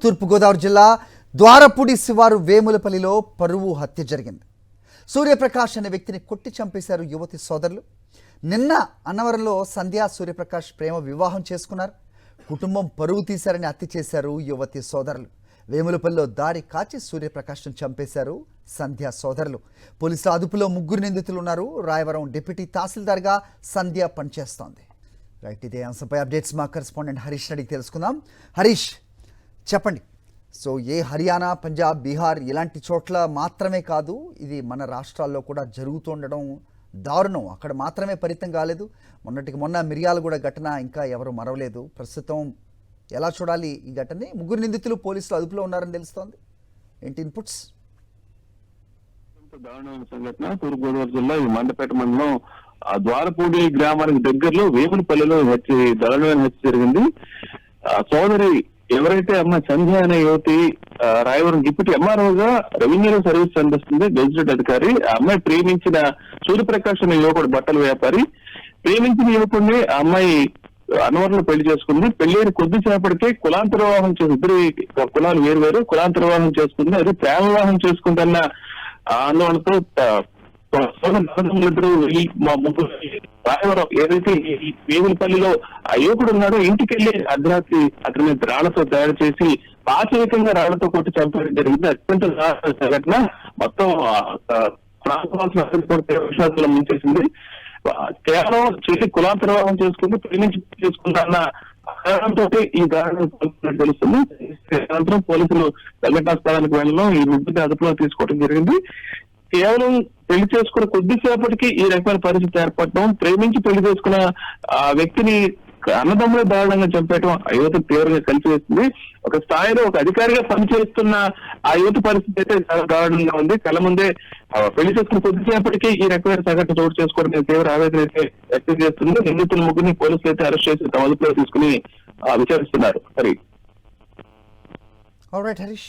తూర్పుగోదావరి జిల్లా ద్వారపూడి శివారు వేములపల్లిలో పరువు హత్య జరిగింది. సూర్యప్రకాష్ అనే వ్యక్తిని కొట్టి చంపేశారు యువతి సోదరులు. నిన్న అన్నవరంలో సంధ్యా సూర్యప్రకాష్ ప్రేమ వివాహం చేసుకున్నారు. కుటుంబం పరువు తీశారని హత్య చేశారు యువతి సోదరులు. వేములపల్లిలో దారి కాచి సూర్యప్రకాష్ను చంపేశారు సంధ్యా సోదరులు. పోలీసుల అదుపులో 3 నిందితులు ఉన్నారు. రాయవరం డిప్యూటీ తహసీల్దార్గా సంధ్య పనిచేస్తోంది. రైట్, ఇదే అంశంపై అప్డేట్స్ మా కరెస్పాండెంట్ హరీష్ అడిగి తెలుసుకుందాం. హరీష్, చెప్పండి. సో హర్యానా, పంజాబ్, బీహార్ ఇలాంటి చోట్ల మాత్రమే కాదు, ఇది మన రాష్ట్రాల్లో కూడా జరుగుతుండడం దారుణం. అక్కడ మాత్రమే పరితం కాలేదు. మొన్న మిర్యాలగూడ ఘటన ఇంకా ఎవరు మరవలేదు. ప్రస్తుతం ఎలా చూడాలి ఈ ఘటనని? 3 నిందితులు పోలీసులు అదుపులో ఉన్నారని తెలుస్తోంది. ఏంటి ఇన్పుట్స్? దారుణమైన సంఘటన తూర్పుగోదావరి జిల్లా మండపేట మండలం ద్వారపూడి గ్రామానికి దగ్గరలో వేములపల్లిలో దారుణమైన హత్య జరిగింది. సోదరి ఎవరైతే అమ్మాయి సంధ్య అనే యువతి రాయవరం డిప్యూటీ ఎంఆర్ఓగా రెవెన్యూలో సర్వీస్ అందిస్తుంది, గెజిటెడ్ అధికారి. ఆ అమ్మాయి ప్రేమించిన సూర్యప్రకాష్ అనే యువకుడు బట్టల వ్యాపారి. ప్రేమించిన యువకుడిని ఆ అమ్మాయి అన్నవరంలో పెళ్లి చేసుకుంది. పెళ్లి కొద్దిసేపటికే కులాంతర వివాహం చేసి, ఇద్దరి కులాలు వేరు కులాంతర వివాహం చేసుకుంది. అది ప్రేమ వివాహం చేసుకుందన్న ఆందోళనతో ఇద్దరు మా ముగ్గురు రాయవరం ఏదైతే ఈ వేములపల్లిలో ఆ యువకుడు ఉన్నాడో ఇంటికి వెళ్లి అర్ధరాత్రి అతని మీద రాళ్లతో తయారు చేసి పాశవికంగా రాళ్లతో కొట్టి చంపడం జరిగింది. అత్యంత సంఘటన మొత్తం విషయాలు ముంచేసింది. కేవలం చేసి కులాంతర వివాహం చేసుకుంటూ ప్రేమించి చేసుకుంటాన్న కారణంతో ఈ దారుణం తెలుస్తుంది. అనంతరం పోలీసులు సంఘటనా స్థలానికి వెళ్ళడం, ఈ ముగ్గురిని అదుపులో తీసుకోవడం జరిగింది. కేవలం పెళ్లి చేసుకున్న కొద్దిసేపటికి ఈ రకమైన పరిస్థితి ఏర్పడటం, ప్రేమించి పెళ్లి చేసుకున్న ఆ వ్యక్తిని అన్నదమ్ములే దారుణంగా చంపేయటం ఆ యువత తీవ్రంగా కలిసివేస్తుంది. ఒక స్థాయిలో ఒక అధికారిగా పనిచేస్తున్న ఆ యువత పరిస్థితి అయితే చాలా దారుణంగా ఉంది. కళ్ళ ముందే పెళ్లి చేసుకున్న కొద్దిసేపటికి ఈ రకమైన సంఘటన చోటు చేసుకోవడం తీవ్ర ఆవేదన అయితే వ్యక్తం చేస్తుంది. నిందితుల 3 పోలీసులు అయితే అరెస్ట్ చేసి తమ అదుపులో తీసుకుని విచారిస్తున్నారు. ఆల్రైట్ హరీష్.